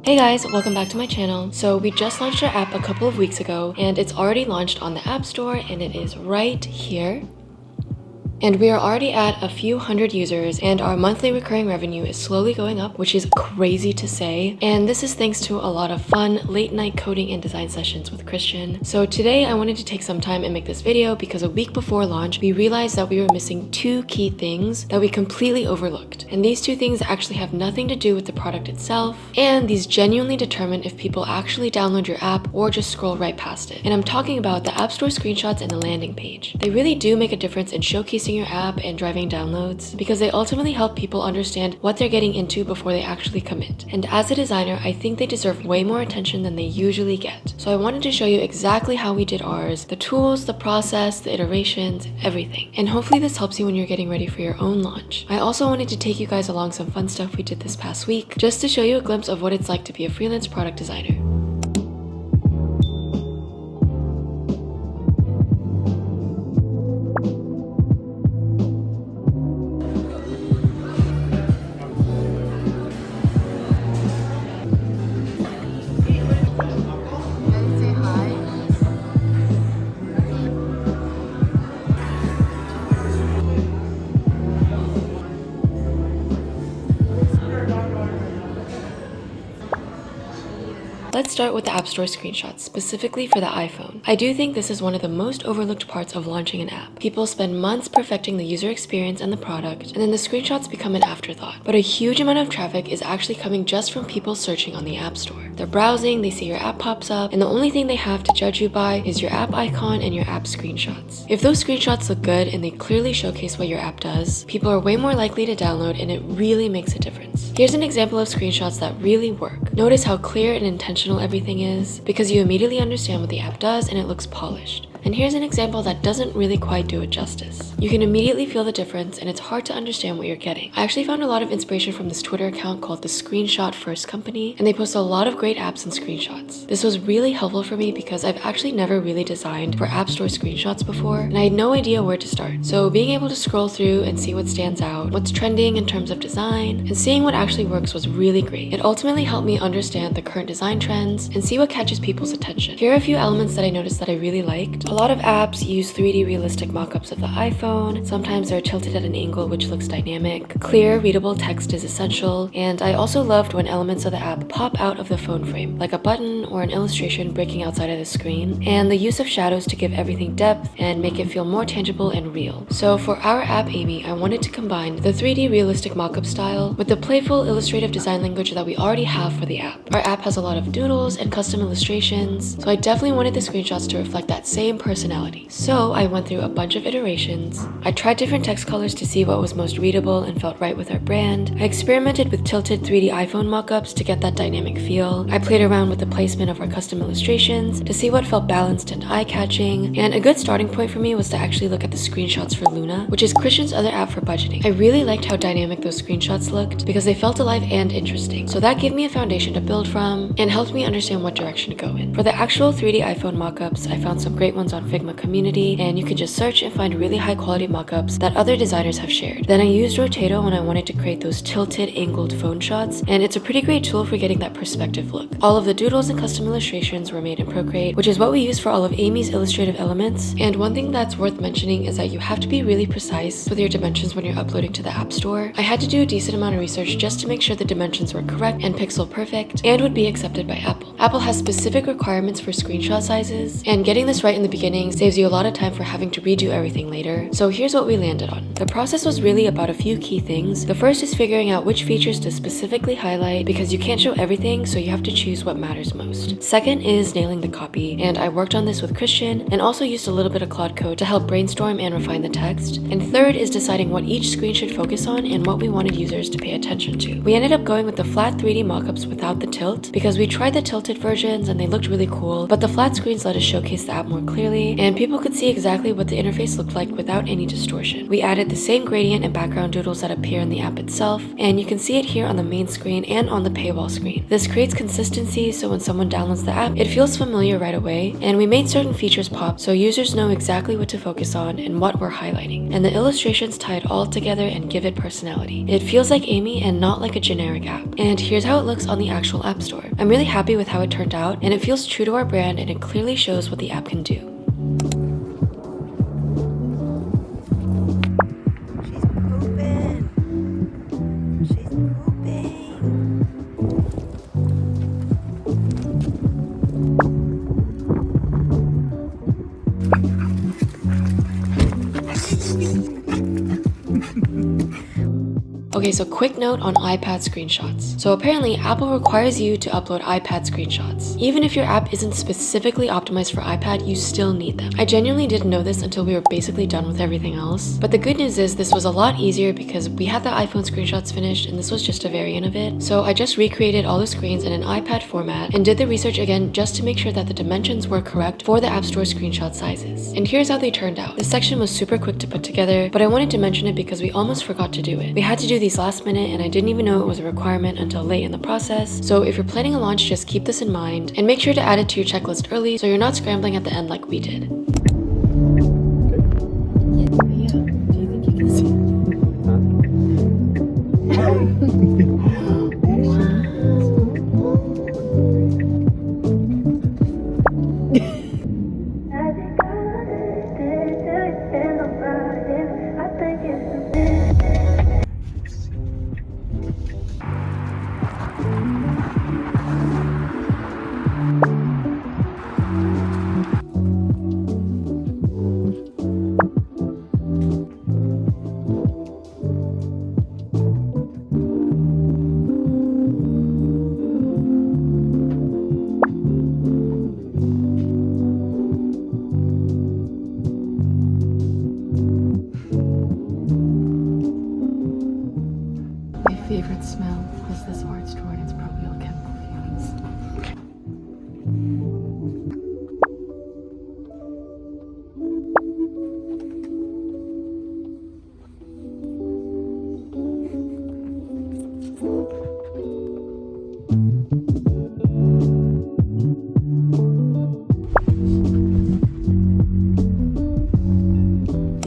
Hey guys, welcome back to my channel. So we just launched our app a couple of weeks ago and it's already launched on the App Store and it is right here. And we are already at a few hundred users and our monthly recurring revenue is slowly going up, which is crazy to say. And this is thanks to a lot of fun late night coding and design sessions with Christian. So today I wanted to take some time and make this video because a week before launch, we realized that we were missing two key things that we completely overlooked. And these two things actually have nothing to do with the product itself. And these genuinely determine if people actually download your app or just scroll right past it. And I'm talking about the App Store screenshots and the landing page. They really do make a difference in showcasing your app and driving downloads because they ultimately help people understand what they're getting into before they actually commit. And as a designer, I think they deserve way more attention than they usually get. So I wanted to show you exactly how we did ours, the tools, the process, the iterations, everything. And hopefully this helps you when you're getting ready for your own launch. I also wanted to take you guys along some fun stuff we did this past week just to show you a glimpse of what it's like to be a freelance product designer. Let's start with the App Store screenshots, specifically for the iPhone. I do think this is one of the most overlooked parts of launching an app. People spend months perfecting the user experience and the product, and then the screenshots become an afterthought. But a huge amount of traffic is actually coming just from people searching on the App Store. They're browsing, they see your app pops up, and the only thing they have to judge you by is your app icon and your app screenshots. If those screenshots look good and they clearly showcase what your app does, people are way more likely to download and it really makes a difference. Here's an example of screenshots that really work. Notice how clear and intentional everything is because you immediately understand what the app does and it looks polished. And here's an example that doesn't really quite do it justice. You can immediately feel the difference and it's hard to understand what you're getting. I actually found a lot of inspiration from this Twitter account called the Screenshot First Company, and they post a lot of great apps and screenshots. This was really helpful for me because I've actually never really designed for App Store screenshots before, and I had no idea where to start. So being able to scroll through and see what stands out, what's trending in terms of design, and seeing what actually works was really great. It ultimately helped me understand the current design trends and see what catches people's attention. Here are a few elements that I noticed that I really liked. A lot of apps use 3D realistic mockups of the iPhone. Sometimes they're tilted at an angle which looks dynamic. Clear, readable text is essential. And I also loved when elements of the app pop out of the phone frame, like a button or an illustration breaking outside of the screen. And the use of shadows to give everything depth and make it feel more tangible and real. So for our app Amy, I wanted to combine the 3D realistic mockup style with the playful illustrative design language that we already have for the app. Our app has a lot of doodles and custom illustrations, so I definitely wanted the screenshots to reflect that same personality. So I went through a bunch of iterations. I tried different text colors to see what was most readable and felt right with our brand. I experimented with tilted 3D iPhone mockups to get that dynamic feel. I played around with the placement of our custom illustrations to see what felt balanced and eye-catching. And a good starting point for me was to actually look at the screenshots for Luna, which is Christian's other app for budgeting. I really liked how dynamic those screenshots looked because they felt alive and interesting. So that gave me a foundation to build from and helped me understand what direction to go in. For the actual 3D iPhone mockups, I found some great ones on Figma community, and you can just search and find really high quality mockups that other designers have shared. Then I used Rotato when I wanted to create those tilted angled phone shots, and it's a pretty great tool for getting that perspective look. All of the doodles and custom illustrations were made in Procreate, which is what we use for all of Amy's illustrative elements. And one thing that's worth mentioning is that you have to be really precise with your dimensions when you're uploading to the App Store. I had to do a decent amount of research just to make sure the dimensions were correct and pixel perfect and would be accepted by Apple. Apple has specific requirements for screenshot sizes, and getting this right in the beginning saves you a lot of time for having to redo everything later. So here's what we landed on. The process was really about a few key things. The first is figuring out which features to specifically highlight because you can't show everything, so you have to choose what matters most. Second is nailing the copy, and I worked on this with Christian and also used a little bit of Claude Code to help brainstorm and refine the text. And third is deciding what each screen should focus on and what we wanted users to pay attention to. We ended up going with the flat 3D mockups without the tilt because we tried the tilted versions and they looked really cool, but the flat screens let us showcase the app more clearly clearly, and people could see exactly what the interface looked like without any distortion. We added the same gradient and background doodles that appear in the app itself, and you can see it here on the main screen and on the paywall screen. This creates consistency, so when someone downloads the app, it feels familiar right away, and we made certain features pop so users know exactly what to focus on and what we're highlighting. And the illustrations tie it all together and give it personality. It feels like Amy and not like a generic app. And here's how it looks on the actual app store. I'm really happy with how it turned out, and it feels true to our brand, and it clearly shows what the app can do. Okay, so quick note on iPad screenshots. So apparently Apple requires you to upload iPad screenshots. Even if your app isn't specifically optimized for iPad, you still need them. I genuinely didn't know this until we were basically done with everything else. But the good news is this was a lot easier because we had the iPhone screenshots finished and this was just a variant of it. So I just recreated all the screens in an iPad format and did the research again just to make sure that the dimensions were correct for the App Store screenshot sizes. And here's how they turned out. This section was super quick to put together, but I wanted to mention it because we almost forgot to do it. We had to do these last minute and I didn't even know it was a requirement until late in the process. So if you're planning a launch, just keep this in mind and make sure to add it to your checklist early so you're not scrambling at the end like we did. Yeah. Do you think you can see favorite smell was this art store, and it's probably all chemical fumes.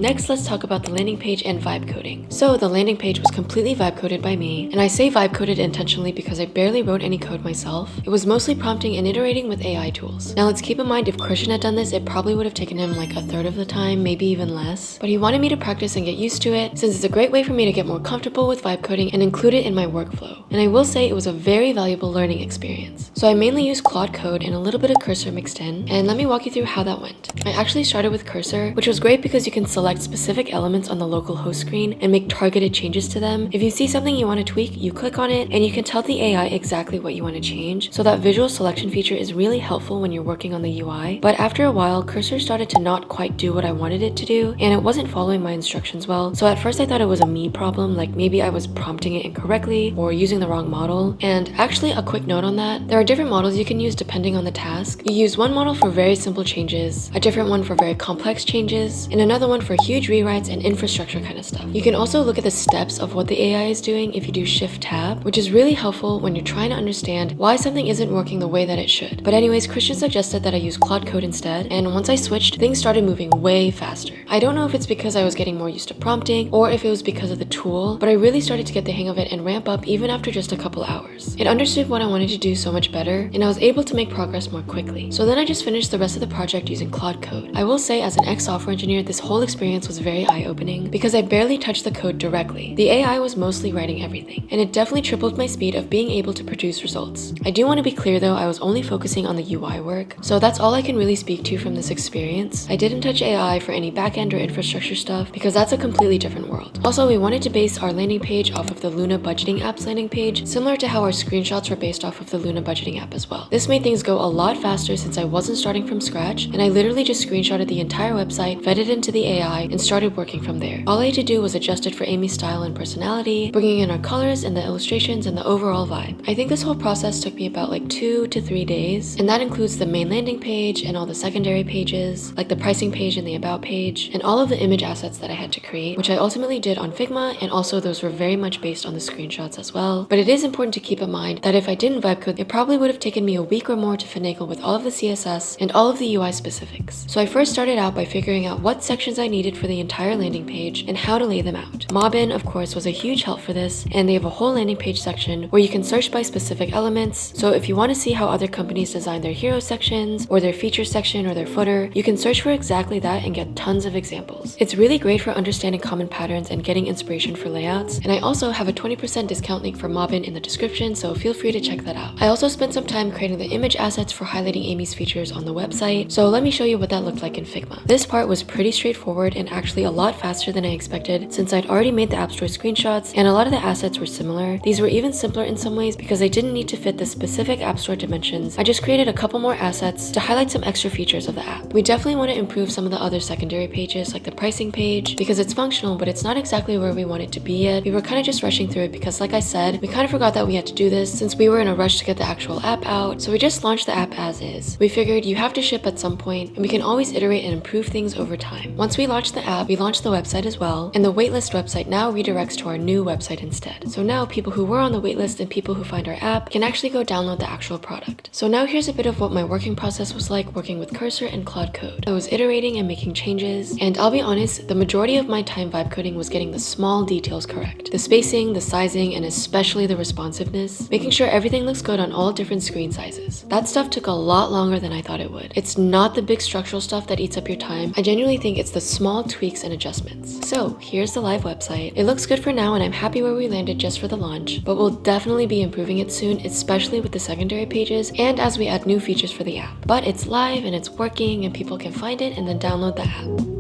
Next, let's talk about the landing page and vibe coding. So the landing page was completely vibe coded by me, and I say vibe coded intentionally because I barely wrote any code myself. It was mostly prompting and iterating with AI tools. Now let's keep in mind if Christian had done this, it probably would have taken him like a third of the time, maybe even less. But he wanted me to practice and get used to it, since it's a great way for me to get more comfortable with vibe coding and include it in my workflow. And I will say it was a very valuable learning experience. So I mainly used Claude Code and a little bit of Cursor mixed in, and let me walk you through how that went. I actually started with Cursor, which was great because you can select specific elements on the local host screen and make targeted changes to them. If you see something you want to tweak, you click on it and you can tell the AI exactly what you want to change. So that visual selection feature is really helpful when you're working on the UI. But after a while, Cursor started to not quite do what I wanted it to do, and it wasn't following my instructions well. So at first I thought it was a me problem, like maybe I was prompting it incorrectly or using the wrong model. And actually, a quick note on that, there are different models you can use depending on the task. You use one model for very simple changes, a different one for very complex changes, and another one for huge rewrites and infrastructure kind of stuff. You can also look at the steps of what the AI is doing if you do Shift Tab, which is really helpful when you're trying to understand why something isn't working the way that it should. But anyways, Christian suggested that I use Claude Code instead, and once I switched, things started moving way faster. I don't know if it's because I was getting more used to prompting or if it was because of the tool, but I really started to get the hang of it and ramp up even after just a couple hours. It understood what I wanted to do so much better, and I was able to make progress more quickly. So then I just finished the rest of the project using Claude Code. I will say, as an ex-software engineer, this whole experience was very eye-opening because I barely touched the code directly. The AI was mostly writing everything, and it definitely tripled my speed of being able to produce results. I do want to be clear though, I was only focusing on the UI work, so that's all I can really speak to from this experience. I didn't touch AI for any backend or infrastructure stuff because that's a completely different world. Also, we wanted to base our landing page off of the Luna budgeting app's landing page, similar to how our screenshots were based off of the Luna budgeting app as well. This made things go a lot faster since I wasn't starting from scratch, and I literally just screenshotted the entire website, fed it into the AI, UI and started working from there. All I had to do was adjust it for Amy's style and personality, bringing in our colors and the illustrations and the overall vibe. I think this whole process took me about like 2 to 3 days, and that includes the main landing page and all the secondary pages, like the pricing page and the about page, and all of the image assets that I had to create, which I ultimately did on Figma, and also those were very much based on the screenshots as well. But it is important to keep in mind that if I didn't vibe code, it probably would have taken me a week or more to finagle with all of the CSS and all of the UI specifics. So I first started out by figuring out what sections I needed for the entire landing page and how to lay them out. Mobbin, of course, was a huge help for this, and they have a whole landing page section where you can search by specific elements. So if you want to see how other companies design their hero sections or their feature section or their footer, you can search for exactly that and get tons of examples. It's really great for understanding common patterns and getting inspiration for layouts, and I also have a 20% discount link for Mobbin in the description, so feel free to check that out. I also spent some time creating the image assets for highlighting Amy's features on the website, so let me show you what that looked like in Figma. This part was pretty straightforward and actually a lot faster than I expected, since I'd already made the App Store screenshots and a lot of the assets were similar. These were even simpler in some ways because I didn't need to fit the specific App Store dimensions. I just created a couple more assets to highlight some extra features of the app. We definitely want to improve some of the other secondary pages, like the pricing page, because it's functional, but it's not exactly where we want it to be yet. We were kind of just rushing through it because, like I said, we kind of forgot that we had to do this since we were in a rush to get the actual app out, so we just launched the app as is. We figured you have to ship at some point, and we can always iterate and improve things over time. Once we launched the app, we launched the website as well, and the waitlist website now redirects to our new website instead. So now people who were on the waitlist and people who find our app can actually go download the actual product. So now here's a bit of what my working process was like working with Cursor and Claude Code. I was iterating and making changes, and I'll be honest, the majority of my time vibe coding was getting the small details correct. The spacing, the sizing, and especially the responsiveness, making sure everything looks good on all different screen sizes. That stuff took a lot longer than I thought it would. It's not the big structural stuff that eats up your time. I genuinely think it's the small tweaks and adjustments. So here's the live website. It looks good for now, and I'm happy where we landed just for the launch, but we'll definitely be improving it soon, especially with the secondary pages and as we add new features for the app. But it's live and it's working, and people can find it and then download the app.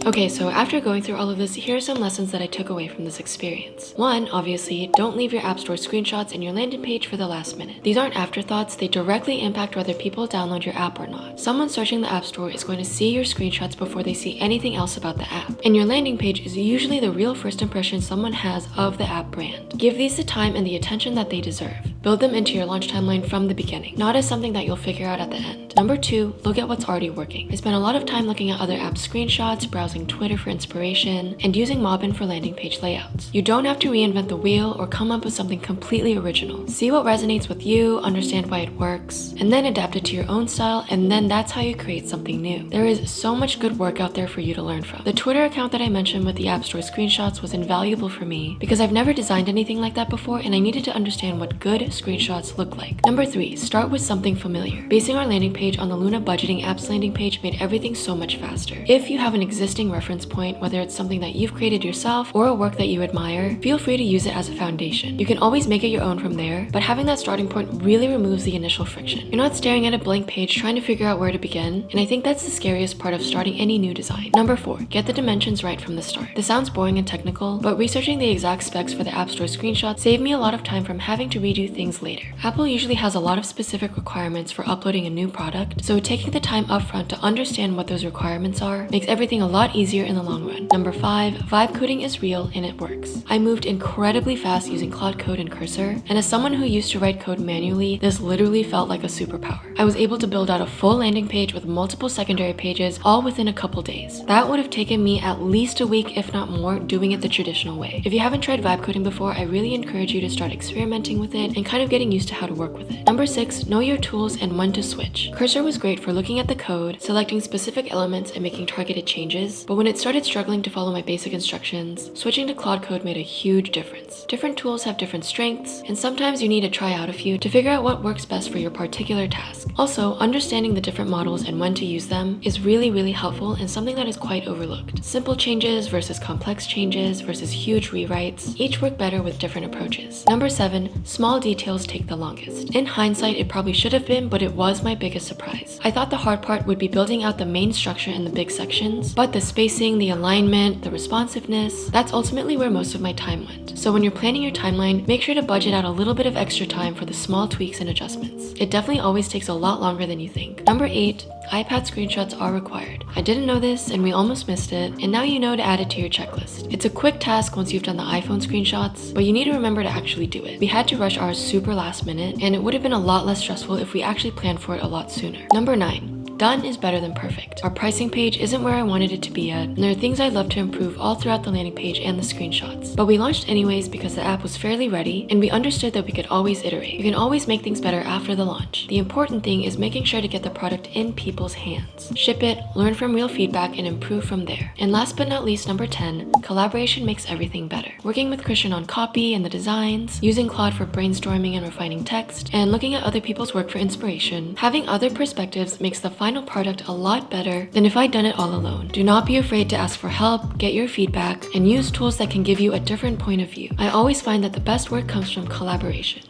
Okay, so after going through all of this, here are some lessons that I took away from this experience. One, obviously, don't leave your App Store screenshots in your landing page for the last minute. These aren't afterthoughts, they directly impact whether people download your app or not. Someone searching the App Store is going to see your screenshots before they see anything else about the app. And your landing page is usually the real first impression someone has of the app brand. Give these the time and the attention that they deserve. Build them into your launch timeline from the beginning, not as something that you'll figure out at the end. Number 2, look at what's already working. I spent a lot of time looking at other app screenshots, browsing Twitter for inspiration, and using Mobbin for landing page layouts. You don't have to reinvent the wheel or come up with something completely original. See what resonates with you, understand why it works, and then adapt it to your own style, and then that's how you create something new. There is so much good work out there for you to learn from. The Twitter account that I mentioned with the App Store screenshots was invaluable for me because I've never designed anything like that before, and I needed to understand what good screenshots look like. Number 3, start with something familiar. Basing our landing page on the Luna budgeting apps landing page made everything so much faster. If you have an existing reference point, whether it's something that you've created yourself or a work that you admire, feel free to use it as a foundation. You can always make it your own from there, but having that starting point really removes the initial friction. You're not staring at a blank page trying to figure out where to begin, and I think that's the scariest part of starting any new design. Number 4, get the dimensions right from the start. This sounds boring and technical, but researching the exact specs for the App Store screenshot saved me a lot of time from having to redo things later. Apple usually has a lot of specific requirements for uploading a new product, so taking the time upfront to understand what those requirements are makes everything a lot easier in the long run. Number 5, vibe coding is real and it works. I moved incredibly fast using Claude Code and Cursor, and as someone who used to write code manually, this literally felt like a superpower. I was able to build out a full landing page with multiple secondary pages all within a couple days. That would have taken me at least a week, if not more, doing it the traditional way. If you haven't tried vibe coding before, I really encourage you to start experimenting with it and kind of getting used to how to work with it. Number 6, know your tools and when to switch. Cursor was great for looking at the code, selecting specific elements, and making targeted changes, but when it started struggling to follow my basic instructions, switching to Claude Code made a huge difference. Different tools have different strengths, and sometimes you need to try out a few to figure out what works best for your particular task. Also, understanding the different models and when to use them is really helpful and something that is quite overlooked. Simple changes versus complex changes versus huge rewrites, each work better with different approaches. Number 7, small details take the longest. In hindsight, it probably should have been, but it was my biggest surprise. I thought the hard part would be building out the main structure in the big sections, but the spacing, the alignment, the responsiveness, that's ultimately where most of my time went. So when you're planning your timeline, make sure to budget out a little bit of extra time for the small tweaks and adjustments. It definitely always takes a lot longer than you think. Number 8, iPad screenshots are required. I didn't know this and we almost missed it, and now you know to add it to your checklist. It's a quick task once you've done the iPhone screenshots, but you need to remember to actually do it. We had to rush ours super last minute, and it would have been a lot less stressful if we actually planned for it a lot sooner. Number 9, done is better than perfect. Our pricing page isn't where I wanted it to be yet, and there are things I'd love to improve all throughout the landing page and the screenshots. But we launched anyways because the app was fairly ready, and we understood that we could always iterate. You can always make things better after the launch. The important thing is making sure to get the product in people's hands. Ship it, learn from real feedback, and improve from there. And last but not least, number 10, collaboration makes everything better. Working with Christian on copy and the designs, using Claude for brainstorming and refining text, and looking at other people's work for inspiration, having other perspectives makes the final product a lot better than if I'd done it all alone. Do not be afraid to ask for help, get your feedback, and use tools that can give you a different point of view. I always find that the best work comes from collaboration.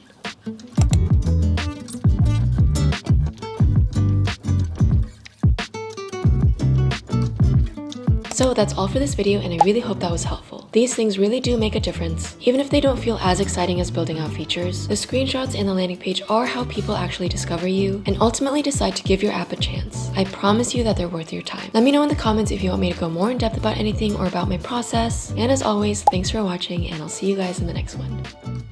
So that's all for this video, and I really hope that was helpful. These things really do make a difference. Even if they don't feel as exciting as building out features, the screenshots and the landing page are how people actually discover you and ultimately decide to give your app a chance. I promise you that they're worth your time. Let me know in the comments if you want me to go more in depth about anything or about my process. And as always, thanks for watching, and I'll see you guys in the next one.